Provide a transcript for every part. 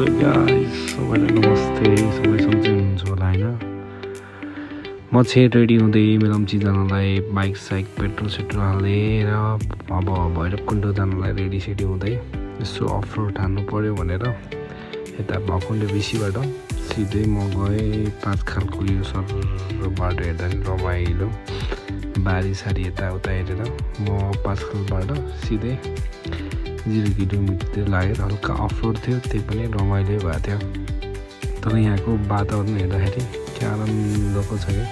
Hello guys, सबैलाई नमस्ते। सबै सन्चै हुनुहुन्छ होला होइन। म चाहिँ रेडी हुँदै मेलम्ची जानलाई बाइक साइक पेट्रोल सेट्रोल हालेर अब भैरवकुण्ड जानलाई रेडी सेडी हुँदै यसो अफ रोड हान्नु पऱ्यो भनेर यता भकुण्डे बेसीबाट सिधै म गएँ। 5 खालको यो सर बाटो हेर्दा नि रमाइलो बारी सारी यताउता हेरेर म 5 खालबाट सिधै 0 किलोमिटर लागेर हल्का अफ रोड थियो, त्यही पनि रमाइलो भएको थियो। तर यहाँको वातावरण हेर्दाखेरि क्या आनन्दको छ क्या।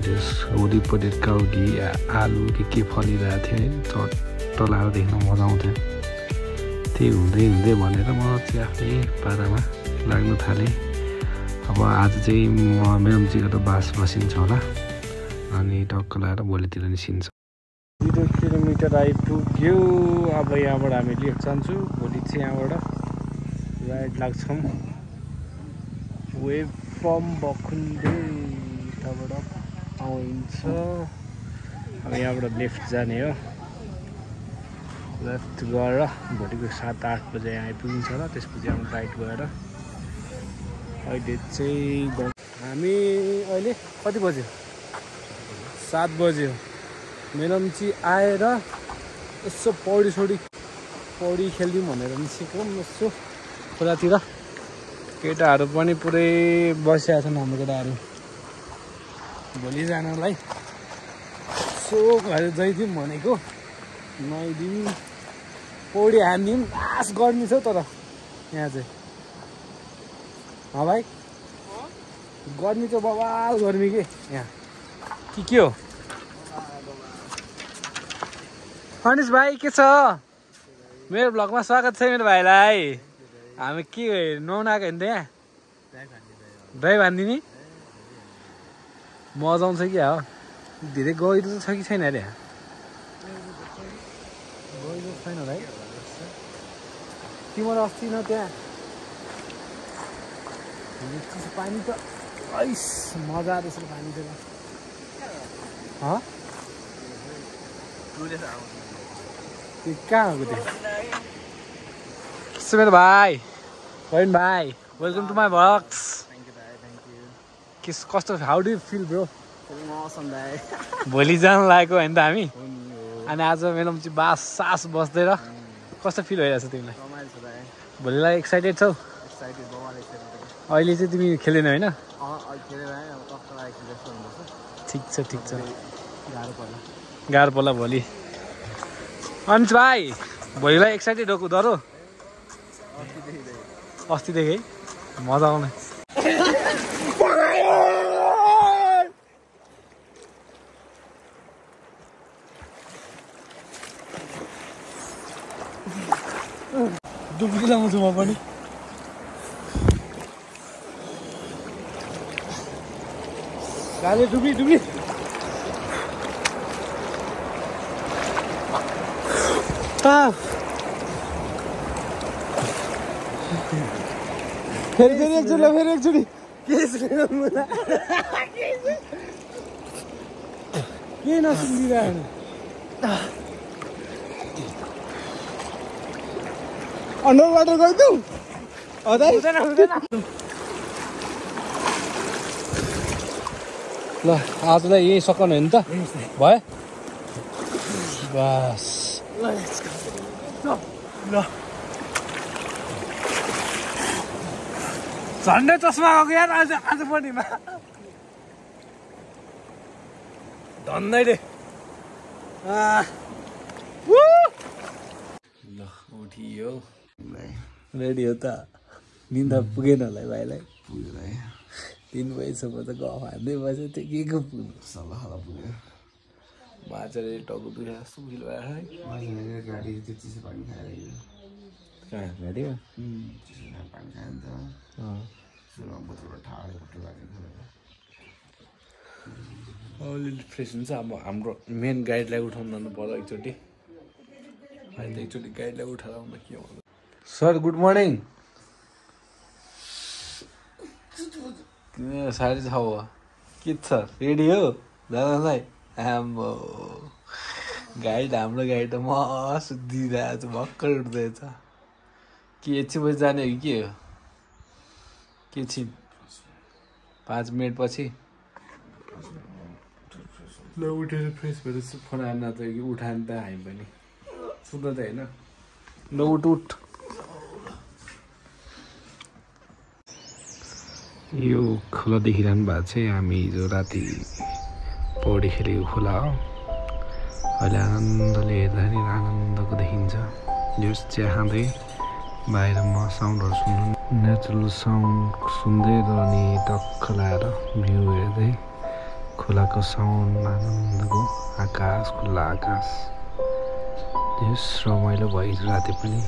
जस वरिपरि काउगी आलु के फलिरहेको थियो है, चट्ट लाएर देख्न मजा आउँथ्यो। त्यही हुँदै हुँदै भनेर म चाहिँ आफ्नै पारामा लाग्न थालेँ। अब आज चाहिँ म मेलम्चीको त बास बसिन्छ होला, अनि टक्क लगाएर भोलितिर निस्किन्छ। 0 किलोमिटर आइपुग्यो। अब यहाँबाट हामी लेफ्ट जान्छौँ। भोलि चाहिँ यहाँबाट राइड लाग्छौँ वेभ फ्रम भकुण्डे, यताबाट आउँछ। अब यहाँबाट लेफ्ट जाने हो। लेफ्ट गएर भोलिको 7-8 बजे यहाँ आइपुगिन्छ होला। त्यसपछि हामी राइट गएर अहिले चाहिँ हामी अहिले कति बज्यो? 7 बज्यो। मेलम्ची आएर यसो पौडी खेलिदिउँ भनेर निस्केको। यसो खोलातिर केटाहरू पनि पुरै बसिरहेको छन् हाम्रो केटाहरू भोलि जानलाई। यसो घर जाइदिउँ भनेको, नुहाइदिउँ पौडी हानिदिउँ। लास गर्मी छ तर यहाँ चाहिँ भाइ गर्मी चाहिँ बवाल गर्मी के यहाँ के हो? अनिश भाइ के छ? मेरो भ्लगमा स्वागत छ मेरो भाइलाई। हामी के नुहाउन आएको होइन त यहाँ? ड्राइभ हानिदिने मजा आउँछ क्या हो। धेरै गहिरो त छ कि छैन अरे? गहिरो छैन होला है। तिम्रो अस्ति न त्यहाँ पानी त ऐस मजा रहेछ पानी त। त्यो कहाँ हो त्यो? के मेरो भाइ प्रवीण भाइ, वेलकम टु माई भ्लग्स। कस्तो how do you feel bro? भोलि जानु लागेको होइन त हामी, अनि आज मेलम्ची बास सास बस्दै र कस्तो फिल भइरहेछ तिमीलाई? भोलिलाई एक्साइटेड छौ? अहिले चाहिँ तिमी खेलेन होइन? ठिक छ ठिक छ, गाह्रो पर्ला भोलि। अनिश भाइ भोलिलाई एक्साइटेड हो कुदरो? अस्तिदेखि मजा आउने। डुब्की लाउँछु म पनि। गाडी डुब्की फेरि एकचोटि के नसुनिरहेको अन्डर वाटर गइदिउँ ल। आजलाई यही सकाउनु हो नि त? भयो बस ल। झन्डै चस्मा गएको यार आज पनि धन्दै रे। ल उठियो, रेडी हो त? निन्दा पुगेन होला भाइलाई? पुगेन है, 3 बजीसम्म त गफ हान्दै बस्यो। त्यो के को पुग्नु? सल्लाह पुग्यो। माछाले टाउको दुखेर जस्तो फिल भयो है। गाडी त्यो चिसो पानी खाएर कहाँ गाडी हो? चिसो पानी खायो नि त। सुरुमा बोतलबाट ठाडो अलिअलि फ्रेस हुन्छ। अब हाम्रो मेन गाइडलाई उठाउनु जानु पर्यो एकचोटि। अहिले त एकचोटि गाइडलाई उठाएर आउँदा के हो? Sir good morning. 6:30 हो। के छ रेडी हो जानलाई? आम्बो गाइड, हाम्रो गाइड त मस्त दिइरहेको छ, भर्खर उठ्दैछ। के एकछिन पछि जाने हो कि के हो के छिन 5 मिनट पछि ल उठेर फ्रेस भएर फोन हान्न त कि उठान त हामी पनि सुत्न त होइन ल उठ यो खोला देखिरहनु भएको चाहिँ हामी हिजो राति पौडी खेलेको खोला हो अहिले आनन्दले हेर्दाखेरि आनन्दको देखिन्छ जो चिया खाँदै बाहिरमा साउन्डहरू सुन्नु नेचुरल साउन्ड सुन्दै र अनि टक्क लाएर भ्यू हेर्दै खोलाको साउन्ड आनन्दको आकाश खुल्ला आकाश यस रमाइलो भयो राति पनि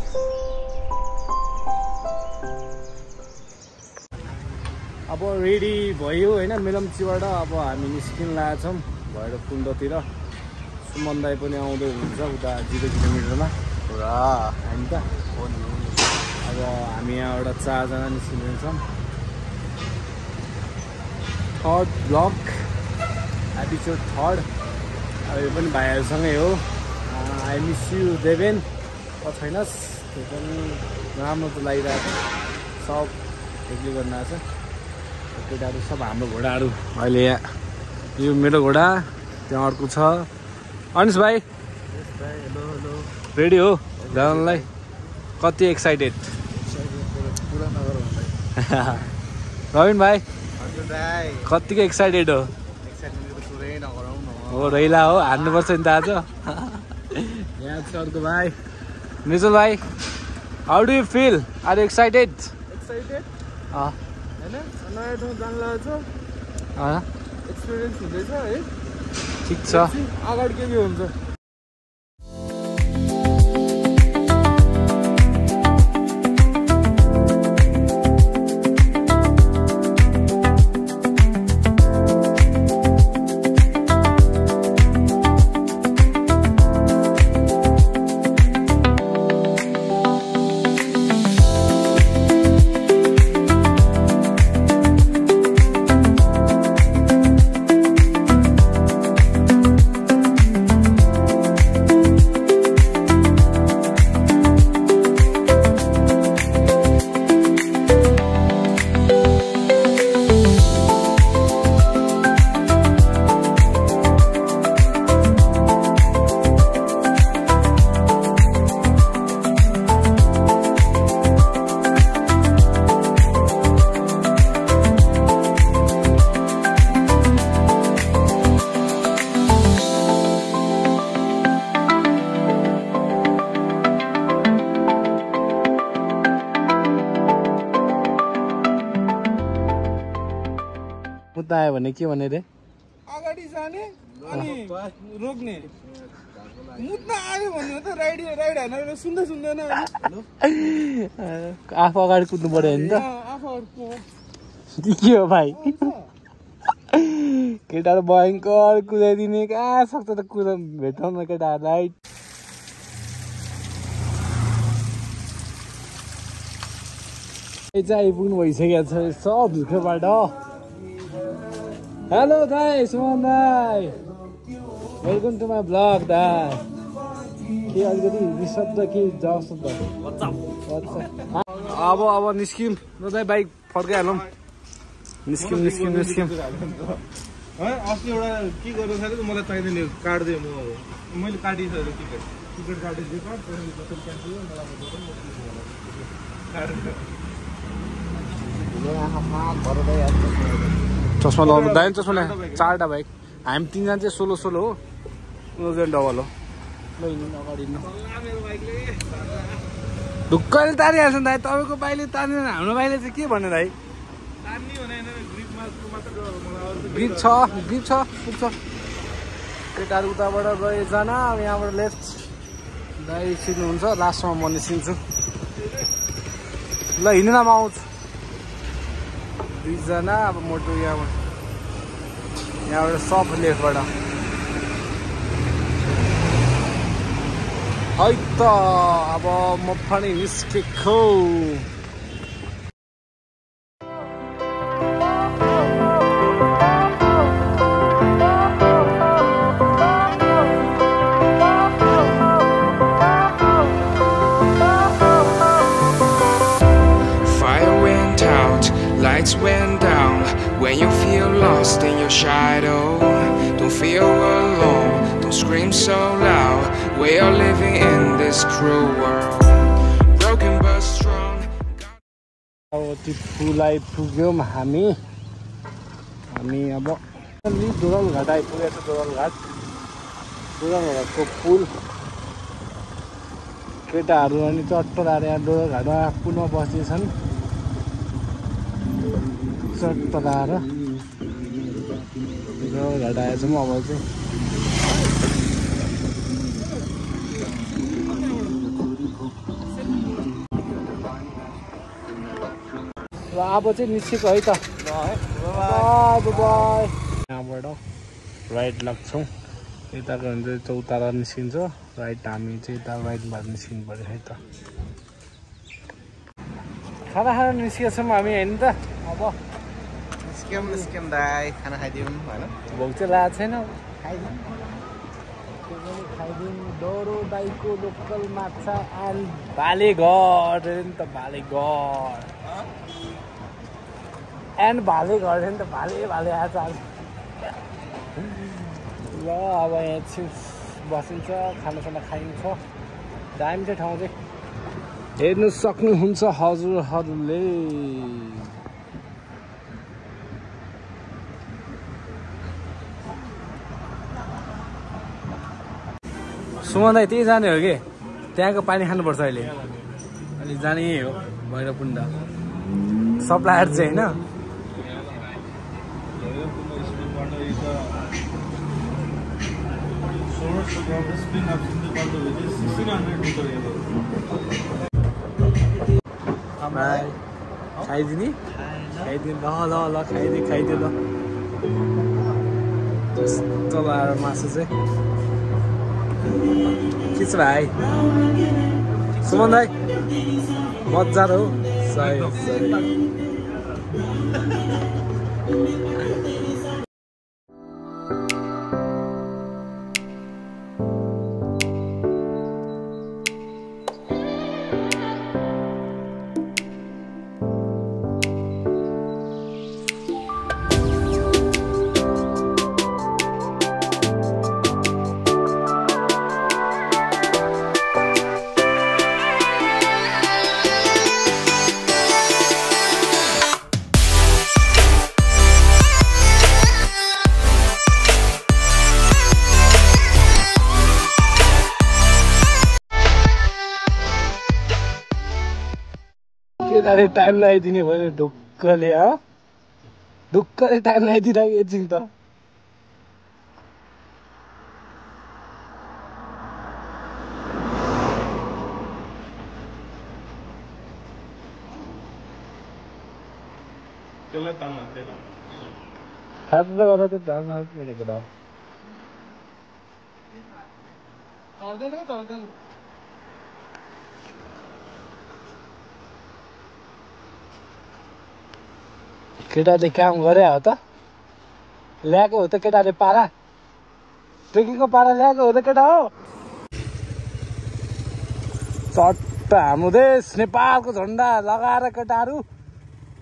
अब रेडी भयो होइन मेलम्चीबाट अब हामी निस्किन लागेका छौँ भएर कुण्डतिर सुमन दाई पनि आउँदै हुनुहुन्छ उता 0 किलोमिटरमा पुरा होइन त अब हामी यहाँबाट 4 जना निस्किन्छौँ थर्ड ब्लग एपिसोड 3 अब यो पनि भाइहरूसँगै हो आई मिस यु देवेन छैनस् त्यो पनि राम्रो त लागिरहेको छ सब एक्लै गर्न आएको छ केटाहरू सब हाम्रो घोडाहरू अहिले यहाँ यो मेरो घोडा त्यहाँ अर्को छ अनिस भाइ रेडी हो जानलाई कति एक्साइटेड रविन भाइ कतिको एक्साइटेड हो हो रैला हो हान्नुपर्छ नि त आज यहाँ छ अर्को भाइ निजल भाइ how do you feel are you excited नयाँ ठाउँ जान लागेको छ एक्सपिरियन्स हुँदैछ है ठिक छ अगाडि के हुन्छ मुद्दा आयो भने के भने रे अगाडि जाने अनि रोक्ने मुद्दा आयो भने त राइड हानेर सुन्दै सुन्दैन आफू अगाडि कुद्नु पर्यो नि त के हो भाइ केटाहरू भयङ्कर कुदाइदिने कहाँ सक्छ त कुदा भेटौँ न केटाहरूलाई चाहिँ आइपुग्नु भइसकेको छ सब झुक्रोबाट हेलो दाई सुमन दाई वेलकम टु माई ब्लग दाई के अलिकति निशब्द के जशब्द अब निस्क्यौँ ल दाई बाइक फर्काइहालौँ निस्क्यौँ अस्ति एउटा के गर्नु थाल्यो त मलाई चाहिँदैन काट्दै मैले काटिसकेको टिकट काटिदिएको चस्मा लगाउनु दाइ चस्मा ल्या 4टा बाइक हामी 3 जना चाहिँ सोलो हो उनीहरू डबल हो अगाडि ढुक्कले तारिहाल्छ नि दाइ तपाईँको बाइकले तार्दैन हाम्रो बाइकले चाहिँ के भन्ने दाइ ग्रिप छ पुग्छ केटाहरू उताबाट गए जाना अब यहाँबाट लेफ्ट दाइ सिक्नुहुन्छ लास्टमा म निस्किन्छु ल हिँड्न म आउँछु 2 जना अब मोटो यहाँबाट सब लेफ्टबाट है त अब म पनि निस्केको lights went down, when you feel lost in your shadow, don't feel alone, don't scream so loud. We are living in this cruel world, broken but strong. अब टिप्पुलाई पुग्यौँ हामी अब दोरलघाट आइपुगेको छ। दोरलघाटको पुल केटाहरू अनि चट्ट लाएर यहाँ दोरलघाटमा पुलमा बस्दैछन्। चट्ट लाएर दोरलघाट आएछौँ अब चाहिँ। ल अब चाहिँ निस्केको है त। यहाँबाट राइट लाग्छौँ, यताको भने चाहिँ चौतारा निस्किन्छ, राइट हामी चाहिँ यता राइटबाट निस्किनु पऱ्यो है त। खाना खान निस्केछौँ हामी होइन त। अब निस्क्यौँ दाइ, खाना खाइदिउँ होइन। भोक चाहिँ लागेको छैन, खाइदिउँ। डोरो दाइको लोकल माछा एन्ड भालेघर नि त, भालेघर एन्ड भालेघर नि त, भाले आएको आज। ल अब यहाँ चाहिँ बसिन्छ, खानासाना खाइन्छ। दामी चाहिँ ठाउँ चाहिँ हेर्नु सक्नुहुन्छ हजुरहरूले। सुमन दाइ त्यही जाने हो कि त्यहाँको पानी खानुपर्छ अहिले। अनि जाने यही हो भैरवकुण्ड सप्लायर चाहिँ होइन। खाइदिने ल खाइदियो ल। जस्तो लाएर मासु चाहिँ के छ भाइ सुमन दाइ, मजा हो। केटाले टाइम लगाइदिने भने ढुक्कले टाइम लगाइदिरहेको एकछिन त। केटाले काम गरे हो त, ल्याएको हो त केटाले पारा, ट्रेकिङको पारा ल्याएको हो त केटा हो। चट्ट हाम्रो देश नेपालको झन्डा लगाएर केटाहरू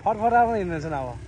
फरफरामा हिँड्दैछन् अब।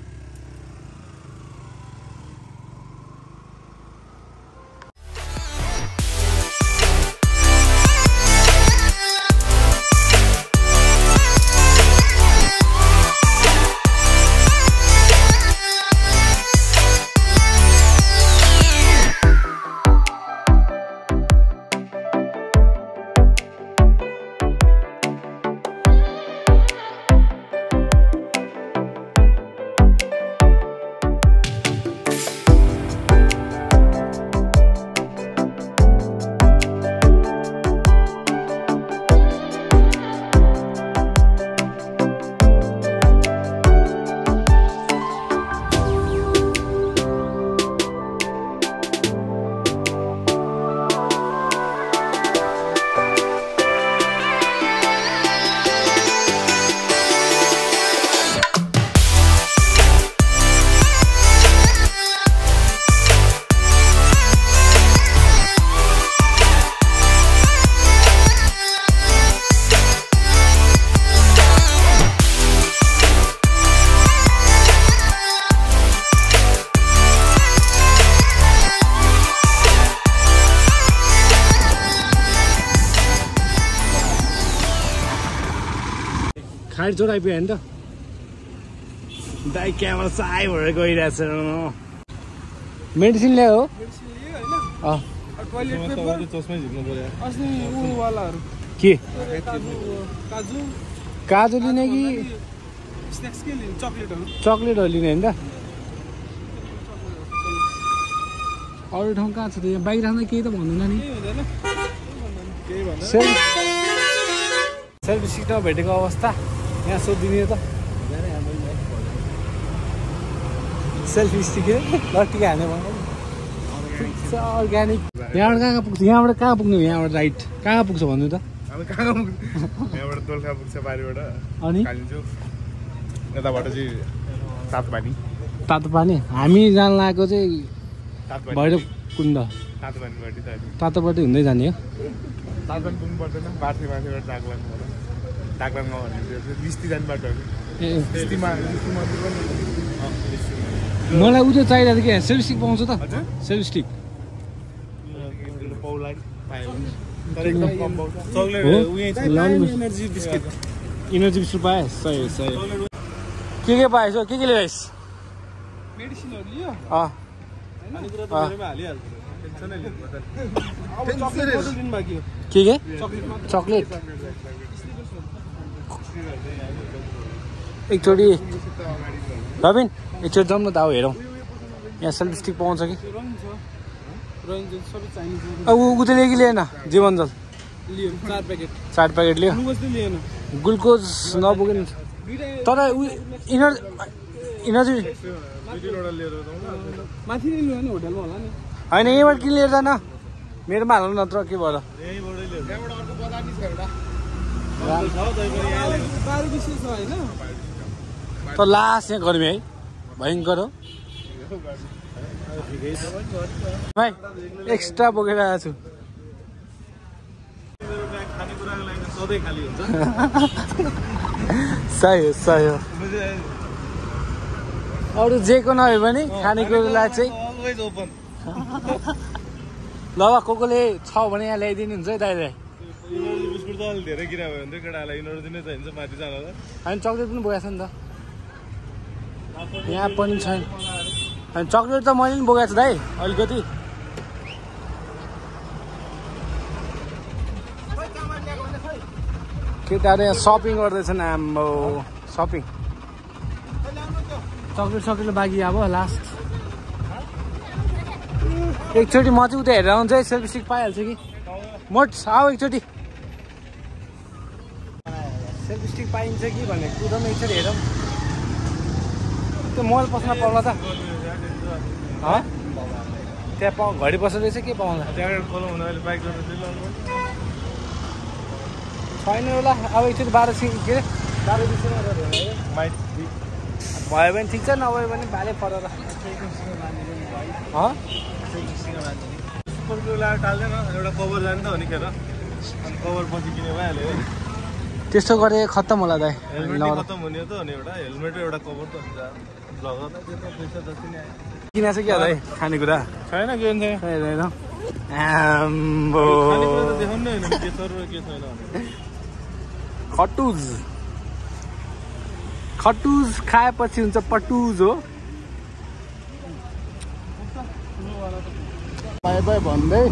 खाडी चोर आइपुग्यो नि त दाइ क्यामेरा चाइ भएर गइरहेछ मेडिसिन ल्यायो हो टोइलेट पेपर चस्मै झिक्नु पर्यो अस्ति उ वालाहरु के काजु लिने कि स्न्याक्स के लिने चकलेटहरु लिने हैन त अरु ठाउँ कहाँ छ त यहाँ बाइक राख्दा केही त भन्दैन नि सेल्फी स्टिकमा भेटेको अवस्था यहाँ सोधिदिने त सेल्फी स्टिक लट्टिका हाने भन्नु अर्ग्यानिक यहाँबाट कहाँ पुग्छ कहाँ पुग्नु यहाँबाट राइट कहाँ पुग्छ भन्नु त यहाँबाट दोलखा पुग्छ बारीबाट अनि यताबाट चाहिँ तातो पानी हामी जान लागेको चाहिँ भैरव कुण्ड तातोपट्टि हुँदै जाने हो तातोपानी पुग्नु पर्दैन माथिबाट डाकलान लिस्ती जाने बाटो मलाई उयो चाहिरहेको थियो क्या सेल्फ स्टिक पाउँछ त सेल्फ स्टिक इनर्जी बिस्कुट पाएँ सही के पाएछ के ल्याइस् मेडिसिनहरु लियो के चकलेट एकचोटि रबिन एकचोटि जाउँ न त अब हेरौँ यहाँ सेल्फ स्टिक पाउँछ कि अब ऊ त लियो कि लिएन जीवनजल 4 प्याकेट लियो ग्लुकोज नपुगेन तर इनर्जी होइन यहीँबाट किन लिएर जान मेरोमा हाल्नु नत्र के भएर त लास्ट यहाँ गर्मी है भयङ्कर हो भाइ एक्स्ट्रा बोकेर आएको छु सही हो अरू जेको नभए पनि खानेकुरोलाई चाहिँ ल कोले छ भने यहाँ ल्याइदिनु हुन्छ है दाइले अनि चक्लेट पनि बोकेको छ नि त यहाँ पनि छैन अनि चक्लेट त मैले पनि बोकेको छु दाइ अलिकति केटाहरू यहाँ सपिङ गर्दैछन् आम्बो सपिङ चक्लेट बाँकी अब लास्ट एकचोटि म चाहिँ उता हेरेर आउँछ है सेल्फी स्टिक पाइहाल्छ कि मोट आऊ एकचोटि सेल्फी स्टिक पाइन्छ कि भन्ने कुदाउनु एकचोटि हेरौँ त्यो मल पस्न पाउला त त्यहाँ घडी बस्दो रहेछ के पाउँला छैन होला अब एकचोटि 12 के अरे 12 भयो भने ठिक छ नभए भने भाले फरेर त्यस्तो गरे खत्तम होला दाइ किन छ क्या दाइ खानेकुरा छैन खटुज खाएपछि हुन्छ पटुज हो बाई बाई भन्दै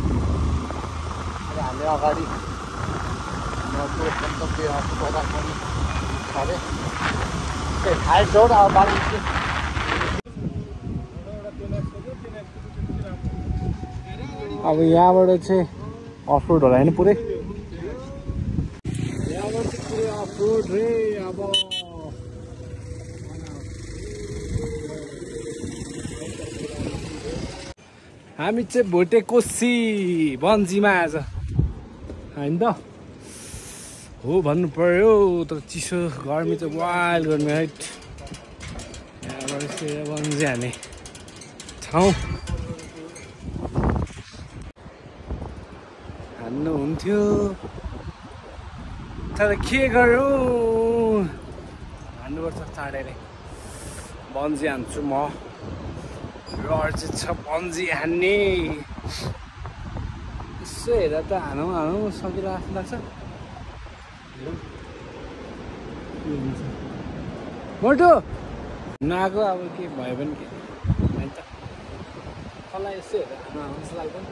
हामी अगाडि अब यहाँबाट चाहिँ अफरोड होला होइन पुरै यहाँबाट चाहिँ पुरै अफरोड रे अब हामी चाहिँ भोटे कोसी बन्जीमा आज होइन त हो भन्नु पर्यो तर चिसो गर्मी चाहिँ वाइल्ड गर्मी है यहाँबाट चाहिँ बन्जी हाने ठाउँ हान्नु हुन्थ्यो तर के गरौँ हान्नुपर्छ चाँडै बन्जी हान्छु म रड चाहिँ छ बन्जी हान्ने यसो हेर्दा त हानौँ सकिरहेको जस्तो लाग्छ मोटो नआएको अब के भयो भने के होइन त कसलाई यसो हेरेर जस्तो लाग्दैन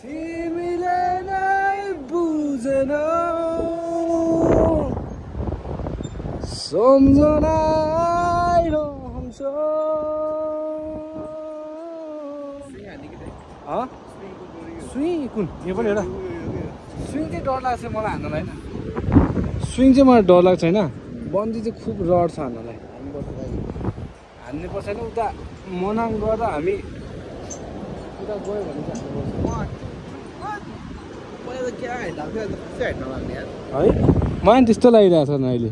तिमीले नै बुझेनौ सम्झना आइरहन्छ स्विङ कुन यो पनि एउटा स्विङ चाहिँ डर लाग्छ मलाई हान्नलाई होइन स्विङ चाहिँ मलाई डर लाग्छ होइन बन्दी चाहिँ खुब रड छ हान्नलाई हान्ने पर्छ होइन उता मनाङ गएर हामी उता गयो भने चाहिँ है मलाई त्यस्तो लागिरहेको छ अहिले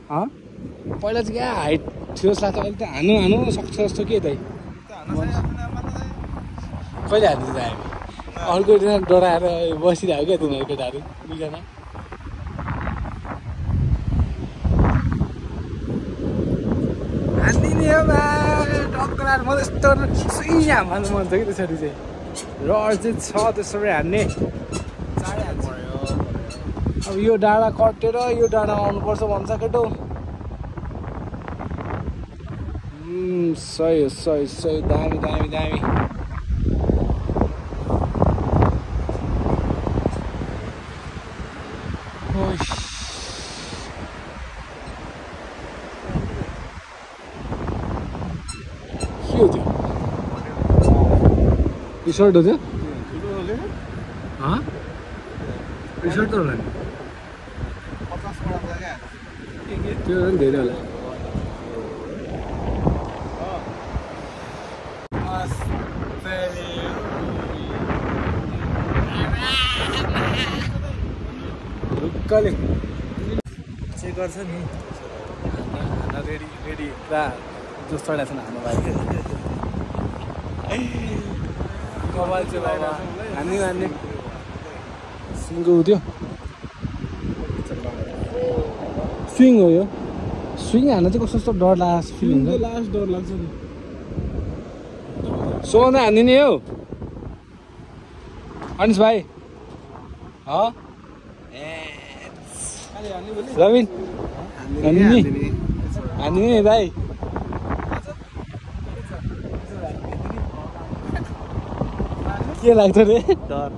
पहिला चाहिँ क्या हाइट थियो जस्तो लाग्छ अहिले त हानु सक्छ जस्तो के दाइ कहिले हान्दैछ हामी अर्को दिन डराएर बसिरहेको क्या तिनीहरू केटाहरू दुईजना हान्दिने हो बा टक्कर म यस्तो सुई हाल्नु मन छ कि त्यसरी चाहिँ रड चाहिँ छ त्यसरी हान्ने चाँडै हान्छ अब यो डाँडा कटेर यो डाँडामा आउनुपर्छ भन्छ केटो सही हो सही दामी के हो त्यो रिसोर्ट हो त्यो रिसोर्ट त होला नि त्यो पनि धेरै होला ढुक्कले चेक गर्छ नि रेडी पुरा जोस चढाएको छ हाम्रो भाइ कपाल चाहिँ बाबा हान्ने सिङ्गो हो त्यो स्विङ हो यो स्विङ हान्न चाहिँ कस्तो डर लाग्छ फिल हुन्छ लास्ट डर लाग्छ नि सोना हान्दिने हो अनिस भाइ रविन हान्दिने भाइ के लाग्छ रे डर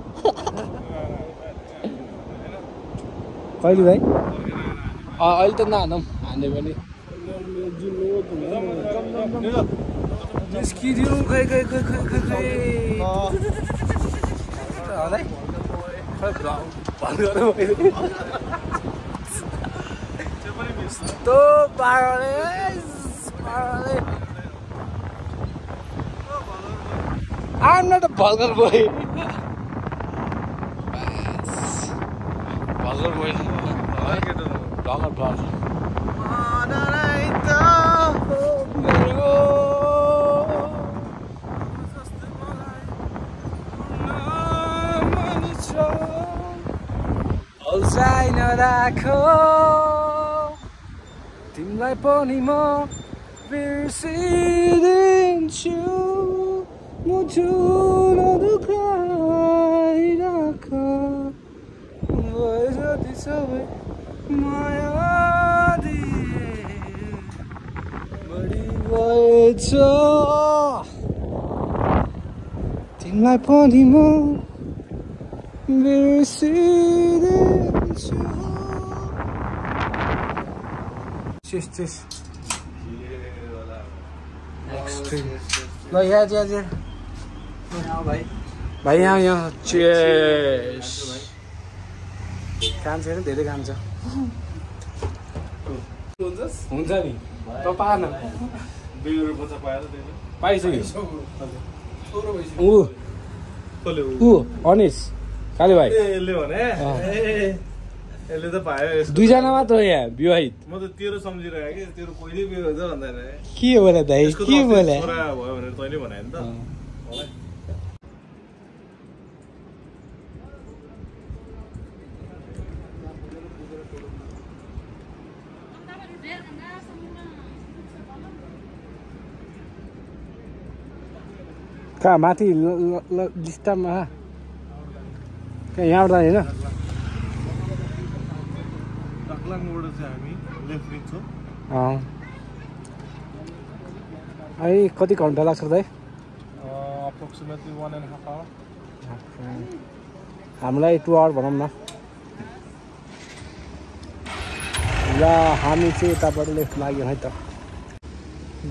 कहिले भाइ अहिले त नहानौँ हान्यो भने निस्किदिउँ खै यस्तो पाराले I'm not a vulgar boy. Vulgar boy. Blogger. औसाइ नराखो तिमीलाई पनि म बिर्सिदिन्छु मुटु नदुखाइराख जति सबै माया दिए बढी भएछ तिमीलाई पनि म बिर्सिदिन्छु चेस ल यहाँ भाइ यहाँ चेस काम छैन धेरै काम छ हुन्छ नि त पाएन पाइसक्यो ऊ अनिस काले भाइ यसले त पायो दुईजना मात्र हो यहाँ विवाहित म त तेरो सम्झिरहेको कि तेरो कहिले बिहे हुन्छ भन्दैन के बोले दाइ के बोले भयो भनेर तैँले भने नि त मलाई कहाँ माथि लिस्टमा कहाँ यहाँबाट होइन टाक्लाङबाट चाहिँ हामी लेफ्ट लिन्छौँ है कति घन्टा लाग्छ दाइ अप्रोक्सिमेटली 1.5 आवर हामीलाई 2 आवर भनौँ न ल हामी चाहिँ यताबाट लेफ्ट लाग्यो है त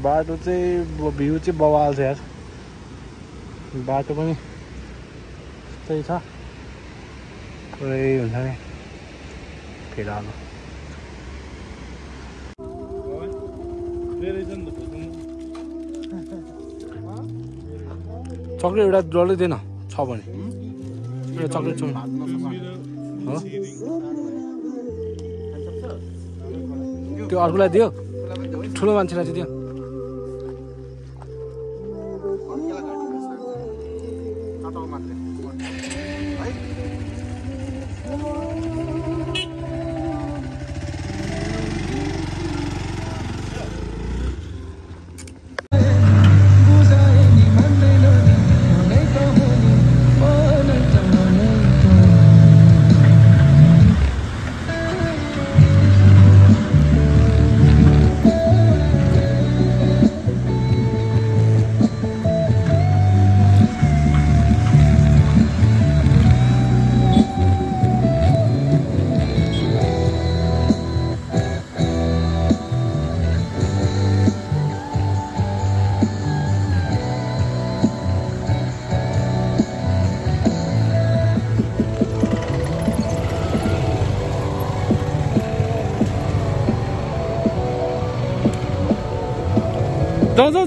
बाटो चाहिँ भ्यू चाहिँ बवाल छ यार बाटो पनि त्यस्तै छ पुरै हुन्छ नि फिरालो चक्लेट एउटा डल्लै दिएन छ भने एउटा चक्लेट छ त्यो अर्कोलाई दियो ठुलो मान्छेलाई चाहिँ दियो जाऊ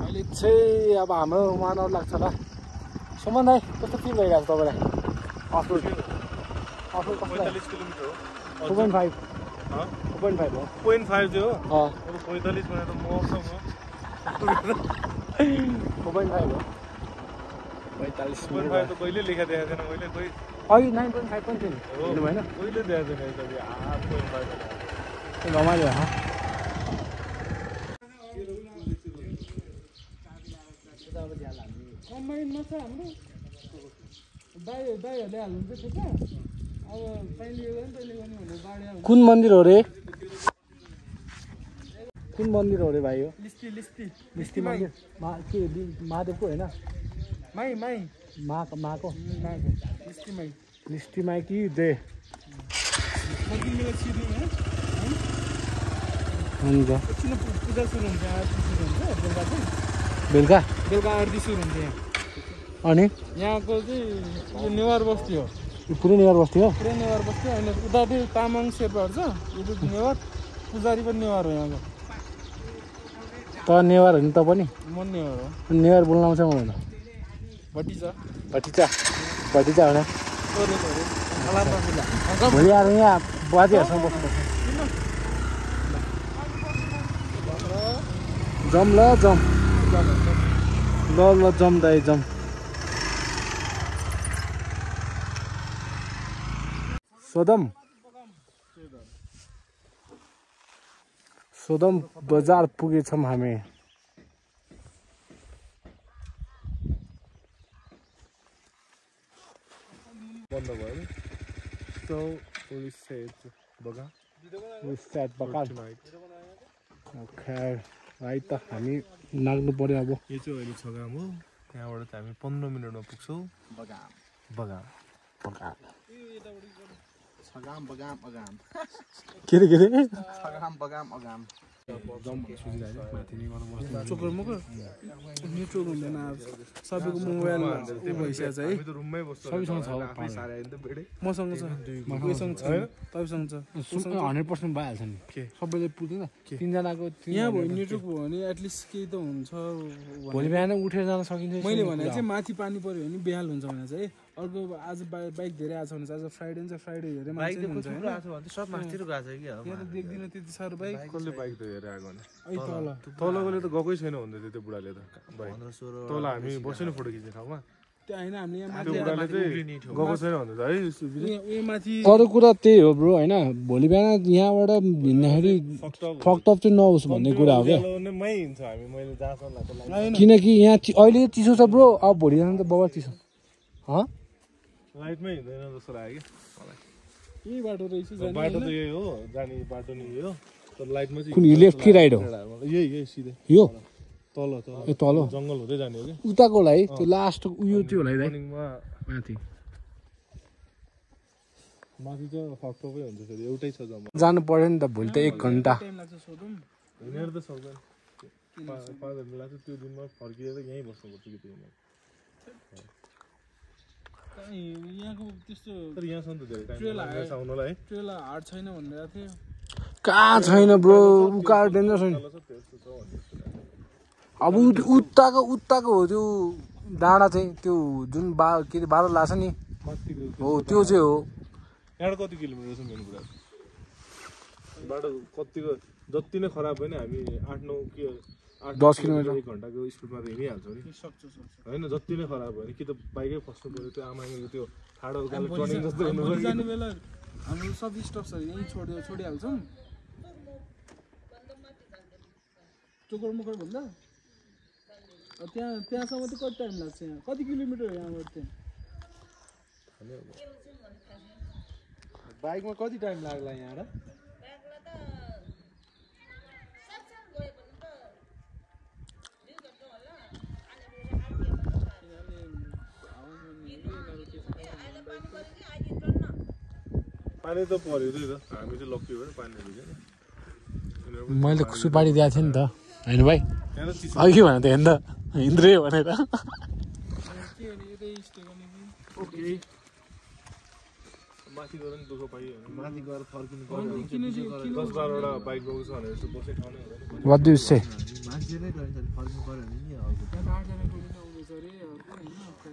अहिले चाहिँ अब हाम्रो 1 आवर लाग्छ ल सुमन दाइ कस्तो के भइरहेको छ तपाईँलाई अफरोड कस्तो 2.5 2.5 हो 0.5 चाहिँ हो अब 45 भनेर मौसम हो 2.5 हो 45 0.5 त कहिले लेखा देखाएको छैन मैले कोही अहिले 9.5 पनि थियो नि होइन कहिले देखाएको छैन अहिले 0.5 रमाइलो हो कम्बाइनमा छ हाम्रो दाइहरूले हाल्नुहुन्छ ठिक अब तैँले गर्ने तैँले गर्ने भनेर बाढ्या कुन मन्दिर हो रे कुन मन्दिर हो रे भाइ हो लिस्टी मन्दिर के महादेवको होइन माको लिस्टी माई कि दे हुन्छ पूजा सुरु हुन्छ आरती सुरु हुन्छ बेलुका आरती सुरु हुन्छ यहाँ अनि यहाँको चाहिँ यो नेवार बस्ती हो यो पुरै नेवार बस्ती हो पुरै नेवार बस्ती होइन उतातिर तामाङ शेर्पाहरू छ यो चाहिँ नेवार पुजारी पनि नेवार हो यहाँको त नेवार हो नि त पनि म नेवार हो नेवार बोल्न आउँछ मलाई भटिचा होइन भोलि आएर यहाँ बाजेहरूसँग बस्नुपर्छ जम ल जम दाइ जम सोदम बजार पुगेछौँ हामी बन्द भयो So we said बगा ओके है त हामी नाग्नु पर्यो अब यो चाहिँ अहिले छगाम हो त्यहाँबाट चाहिँ हामी 15 मिनेटमा पुग्छौँ बगाम के रे चोकर मकर नेटवर्क हुँदैन सबैको मोबाइल भइसकेको छ है सबैसँग छ मसँग छ उसँग छ तपाईसँग छ 100% भइहाल्छ नि सबैले पुग्दैन तीनजनाको यहाँ भयो नेटवर्क भयो भने एटलिस्ट केही त हुन्छ भोलि बिहान उठेर जान सकिन्छ मैले भने चाहिँ माथि पानी पर्यो भने बेहाल हुन्छ भने चाहिँ अर्को आज बाइक धेरै आएको छ भने आज फ्राइडे हुन्छ फ्राइडे हेरे मान्छे हुन्छ हैन सब माथितिर गएको छ कि यहाँ त देख्दिन त्यति साह्रो बाइक कसले बाइक त हेरेर आएको भने ऐ तल तलकोले त गएकै छैन भन्दै थियो त्यो बुढाले त बाइक तल हामी बसेन फोटो खिच्ने ठाउँमा त्यो हैन हामीले यहाँ त्यो बुढाले चाहिँ गएको छैन भन्दै थियो है सुबिले उयो माथि अरू कुरा त्यही हो ब्रो होइन भोलि बिहान यहाँबाट हिँड्दाखेरि फकटप चाहिँ नहोस् भन्ने कुरा हो क्या मै हिँड्छ हामी मैले जहाँसम्म लाग्छ किनकि यहाँ अहिले चिसो छ ब्रो अब भोलि जानु त बबर चिसो लाइटमै हिँड्दैन जस्तो लाग्यो कि यही बाटो रहेछ बाटो त यही हो जाने बाटो नि यही हो तर लाइटमा चाहिँ कुन लेफ्ट कि राइट हो यही सिधै यो तल ए तल जङ्गल हुँदै जाने हो कि उताको होला है त्यो लास्ट उयो त्यो होला है मर्निङमा माथि माथि चाहिँ फकटकै हुन्छ फेरि एउटै छ जम्मा जानु पर्यो नि त भोलि त 1 घन्टा टाइम लाग्छ सोधौँ हिँडेर त सक्दैन 5 घन्टा लाग्छ त्यो दिनमा फर्किएर यहीँ बस्नुपर्छ कि त्यहीमा यहाँको त्यस्तो तर यहाँसम्म त धेरै टाइम ट्रेल लाग्छ आउनलाई है ट्रेल हार्ड छैन भनेर थियो कहाँ छैन ब्रो उका डेन्जर छैन अब उताको हो त्यो डाँडा चाहिँ त्यो जुन के अरे बाह्र लाग्छ नि हो त्यो चाहिँ हो यहाँबाट कति किलोमिटर छ मेन कुरा बाटो कतिको जति नै खराब भयो नि हामी 8-9 के 10 किलोमिटर 1 घन्टाको स्पिडमा त हिँडिहाल्छौँ नि सक्छ होइन जति नै खराब भयो नि कि त बाइकै फस्नु पऱ्यो त्यो आमाको त्यो ठाडो गाली टर्निङ जस्तो हुनु भोलि पऱ्यो जाने बेला हाम्रो सब स्टप्सहरू यहीँ छोडिहाल्छौँ चोकर मोकर भन्दा त्यहाँसम्म चाहिँ कति टाइम लाग्छ यहाँ कति किलोमिटर हो यहाँबाट चाहिँ बाइकमा कति टाइम लाग्ला यहाँबाट पानी त पर्यो त्यही त हामी चाहिँ लक्की भयो पानीहरू चाहिँ मैले सुपारी दिएको थिएँ नि त होइन भाइ अघि भने त हेर्दा हिँड्रे भनेर ओके माथि गएर नि दुःख पाइयो माथि गएर फर्किनु पर्यो 10-12वटा बाइक गएको छ भने जस्तो बसै ठाउँ नै हुँदैन What do you say?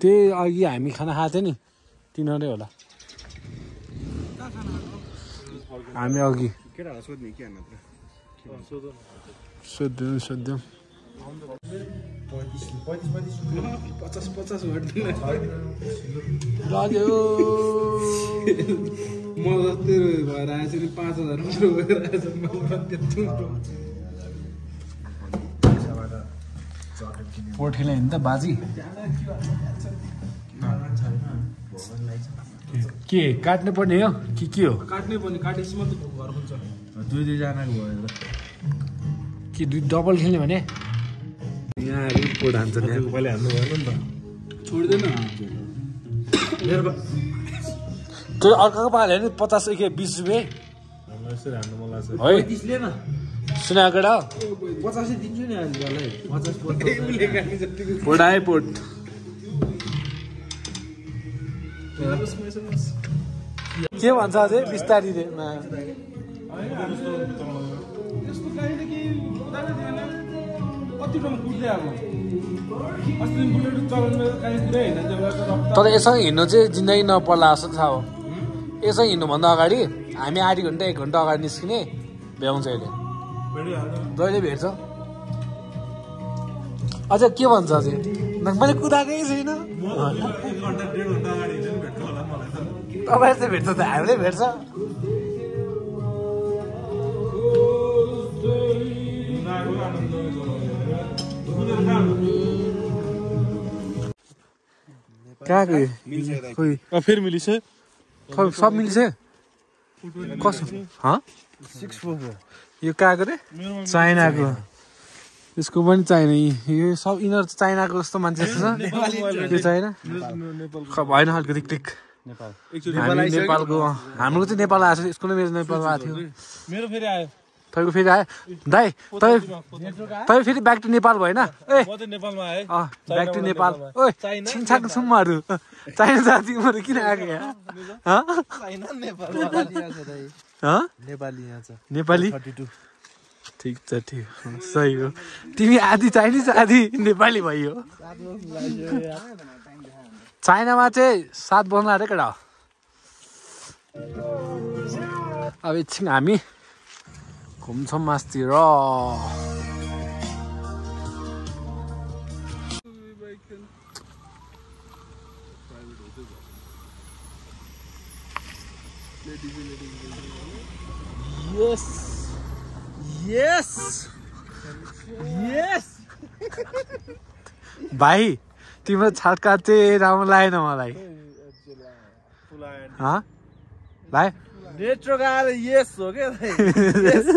त्यही अघि हामी खाना खाएको थियो नि तिनीहरू होला हामी अघि सोध्यौँ 50 घट्दैन म जस्तै भएर आएछ नि 5000 रुपियाँ भएर आएछ पोर्ठेले हिँड्दा बाजी के काट्नु पर्ने हो कि के हो काट्नै पर्ने काटेपछि मात्रै घर हुन्छ दुईजनाको भयो कि डबल खेल्ने भने यहाँ पोट हान्छ पहिले हान्नु भएन नि त छोड्दैन त्यो अर्काको पाले नि 50 के 20 रुपियाँ हामीलाई यसरी हान्नु मन लाग्छ है सुनागढ 50 दिन्छु नि आजलाई 50 पोट आयो पोट के भन्छ अझै बिस्तारीले यस्तो गाडी त के कति ठाउँ कुद्दै अब अस्ति बुलेट चलाउनु गाडी कुदै होइन तर यसरी हिँड्नु चाहिँ जिन्दगी नपर्ला जस्तो थाहा हो यसरी हिँड्नुभन्दा अगाडि हामी आधी घन्टा 1 घन्टा अगाडि निस्किने भ्याउँछ अहिले जहिले भेट्छ अझ के भन्छ अझै मैले कुदाएकै छैन तपाईँ चाहिँ भेट्छ त हामीले भेट्छ कहाँ गयो फेरि मिलिस सब मिल्छ कसो 6 यो कहाँको रे चाइनाको यसको पनि चाइना यो सब यिनीहरू चाइनाको जस्तो मान्छे जस्तो छ त्यो चाइना होइन खालको टिक हामी नेपालको हाम्रो चाहिँ नेपाल आएको छ यसको नै मेरो नेपालमा आएको थियो मेरो फेरि आयो तपाईँको फेरि आयो दाइ तपाईँ फेरि ब्याक टु नेपाल भएन ए म चाहिँ नेपालमा आएँ ब्याक टु नेपाल ओइ छिङछाको सुम्माहरू चाइना जातिहरू किन आएको यहाँ नेपाली ठिक छ ठिक सही हो तिमी आधी चाइनिज आधी नेपाली भयो चाइनामा चाहिँ 7 बज्नु अरे केटा अब एकछिन हामी घुम्छौँ मासतिर Yes. Yes. Yes. भाइ तिम्रो छाटकाट चाहिँ राम्रो लागेन मलाई भाइ नेट्रो गाएर यस हो क्या यस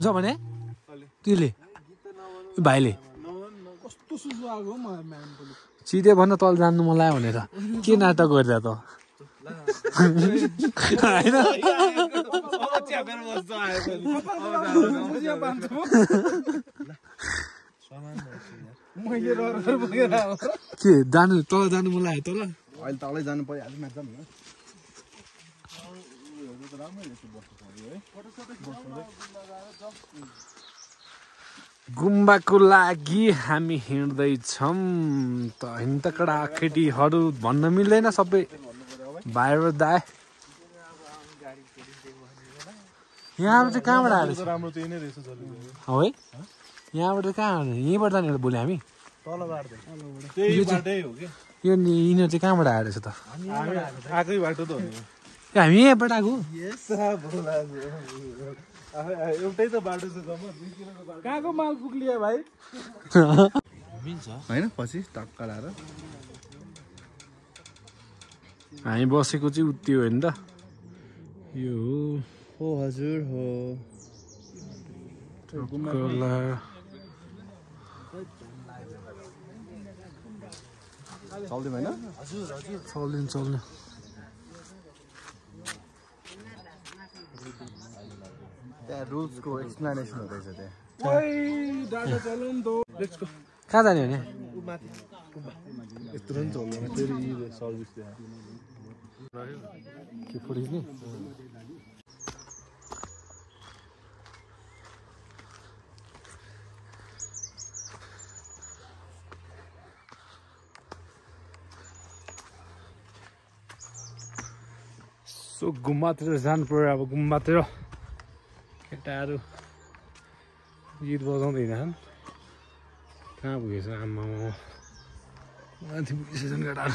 नेट्रो भने तिले भाइले कस्तो सुसु आएको मलाई म्यामले सिधै भन्न तल जान्नु मन लाग्यो भनेर के नाटक गर्दा त होइन के जानु तल जानु मन लाग्यो तल अहिले तलै जानु पर्यो अलि मात्र नि गुम्बाको लागि हामी हिँड्दैछौँ त हिँड त केटाकेटीहरू भन्न मिल्दैन सबै बाहिर दाए यहाँबाट चाहिँ कहाँबाट आएर राम्रो त्यही नै रहेछ हो है यहाँबाट कहाँ यहीँबाट जाने भोलि हामी त्यही बाटै हो कि यो यिनीहरू चाहिँ कहाँबाट आएर छ त आएकै बाटो त हो नि हामी यहाँबाट आएको एउटै त बाटो छ जम्मा 2 किलोको बाटो कहाँको माल पुग्लियो भाइ होइन पछि टक्का लाएर हामी बसेको चाहिँ उत्यो हो नि त यो हो हजुर हो चल्दैन होइन चल्दैन त्यहाँ रुल्सको एक्सप्लेनेसन हुँदैछ त्यहाँ डाटा चल्यो नि त कहाँ जाने भने यत्रो पनि चल्दैन फेरि सर्भिस त्यहाँ के पुलिस नि सो गुम्बातिर जानु पर्यो अब गुम्बातिर केटाहरू गीत बजाउँदै हिँड्छन् कहाँ पुगेछ आमा माथि पुगिसकेछन् केटाहरू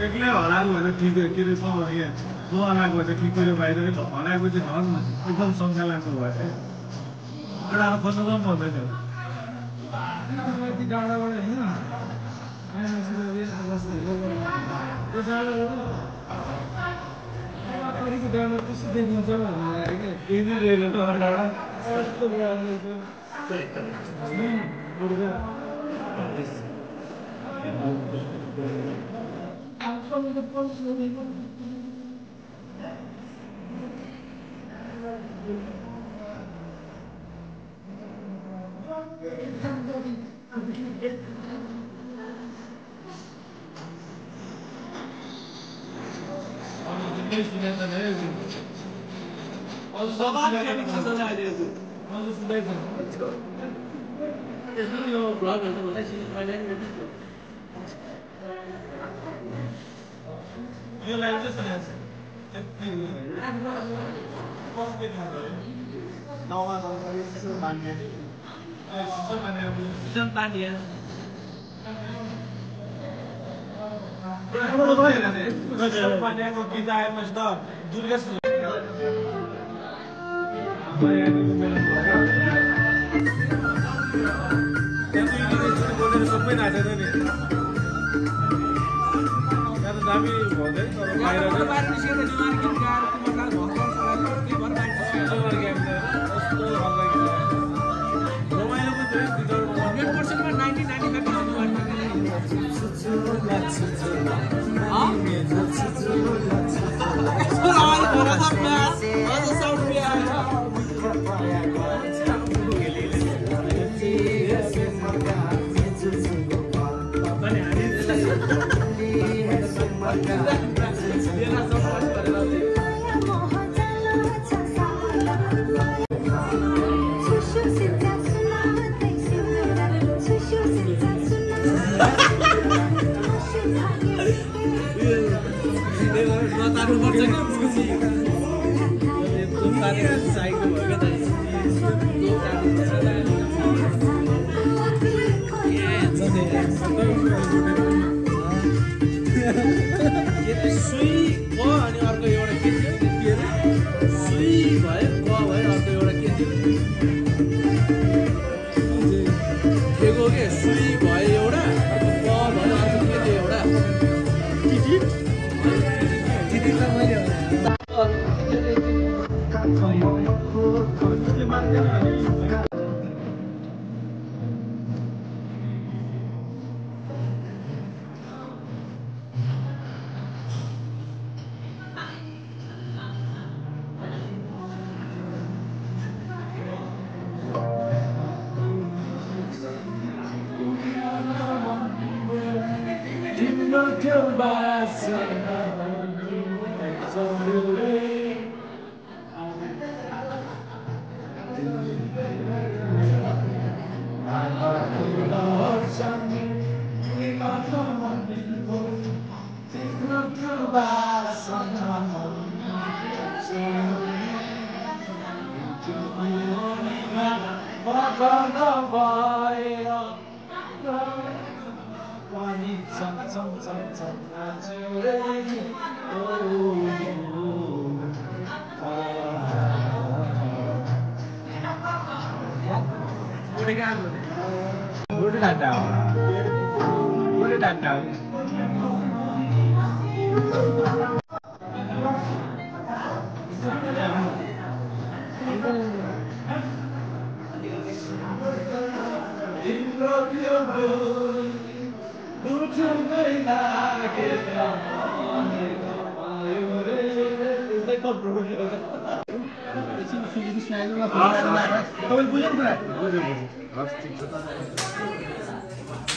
एक्लै हराएको भने ठिक के अरे जो हराएको भने ठिक भयो बाहिर हराएको चाहिँ झन् एकदम सङ्ख्यालाको भयो एउटा खोज्नु पनि पर्दैन डाँडाबाट होइन डाँडा कस्तो देखिन्छ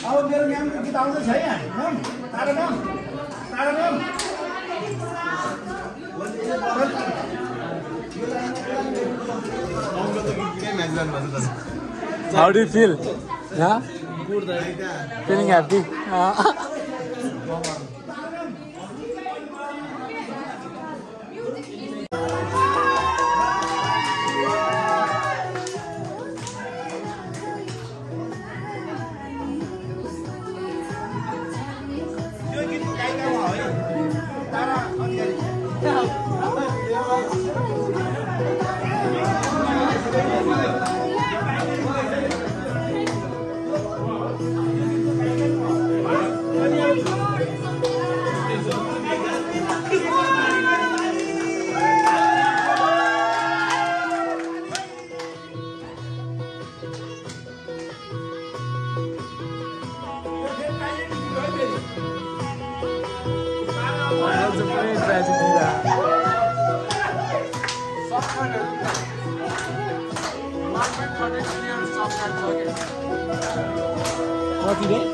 अब मेरो नामको गीत आउँदैछ है यहाँ तारा नाम How do you feel? Yeah? Feeling happy? What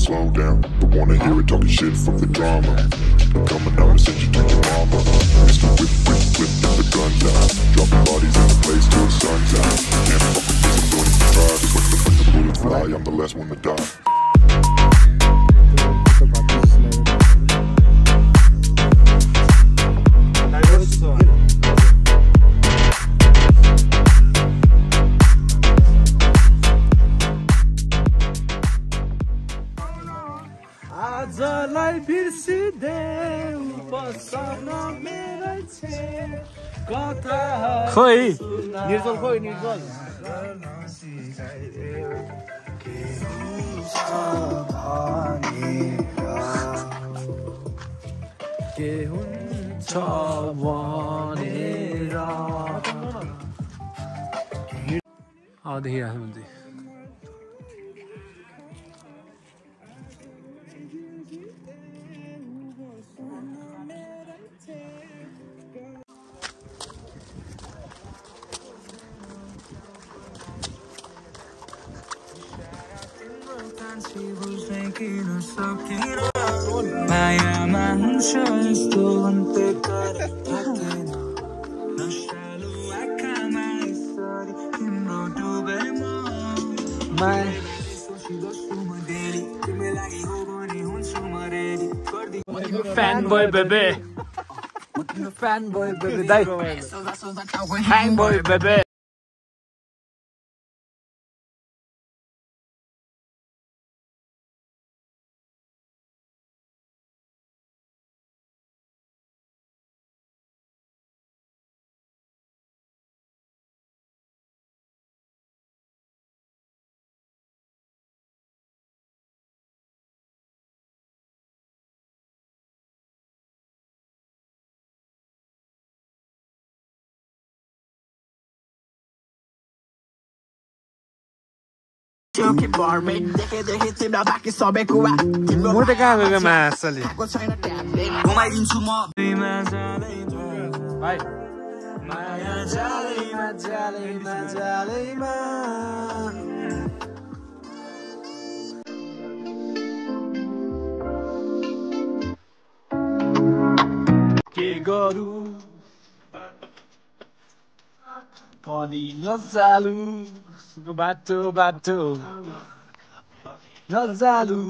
on slow down. But wanna hear it talking shit, fuck the drama. Keep it coming, I'ma send you to your mama. Mr. Whip, whip, whip, get the guns out. Dropping bodies in the place till the sun's out. Can't fuck with this, I'm going to try. Just when the bullets fly, I'm the last one to die. आजलाई बिर्सिदेऊ बस्न मेरै छे कथा खोइ निर्जल खोइ निर्जल के हुन्छ भनेर देखिरहेको हुन्छ Fanboy baby, fanboy baby, dai, fanboy baby. म त कहाँ गएको मासले भाइ के गरौँ पनि नचालु बाटो बाटो नचालु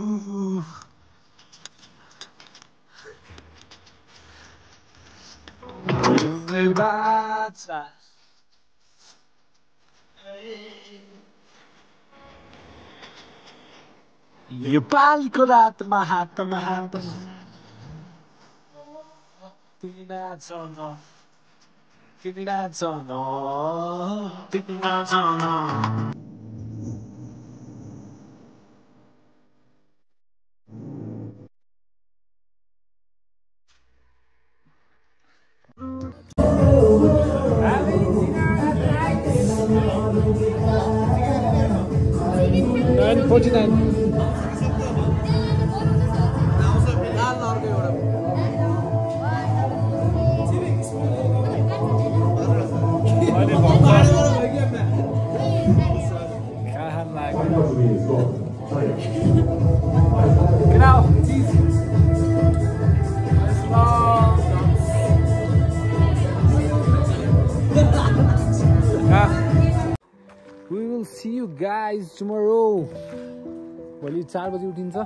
बाचा यो पालको रातमा हातमा हात तिमी नाचन तिमी नाचन तिमी नाचन We will see you guys tomorrow. भोलि 4 बजे उठिन्छ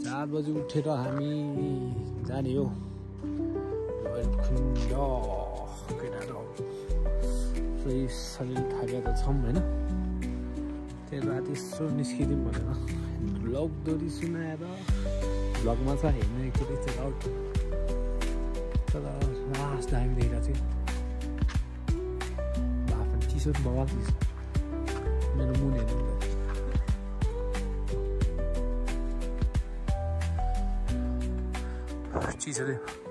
4 बजे उठेर हामी जाने हो भैरवकुण्ड केटाहरू पुरै शरीर थाकेका छौँ हैन त्यही राति यसो निस्किदिउँ भनेर भ्लग दोरी सुनाएर भ्लगमा छ हेर्ने एकचोटि चेक आउट तर लास्ट दामी देखिरहेको थियो बाफन टी-सर्ट बवाल थियो मेरो मुन हेर्नु चिसो थियो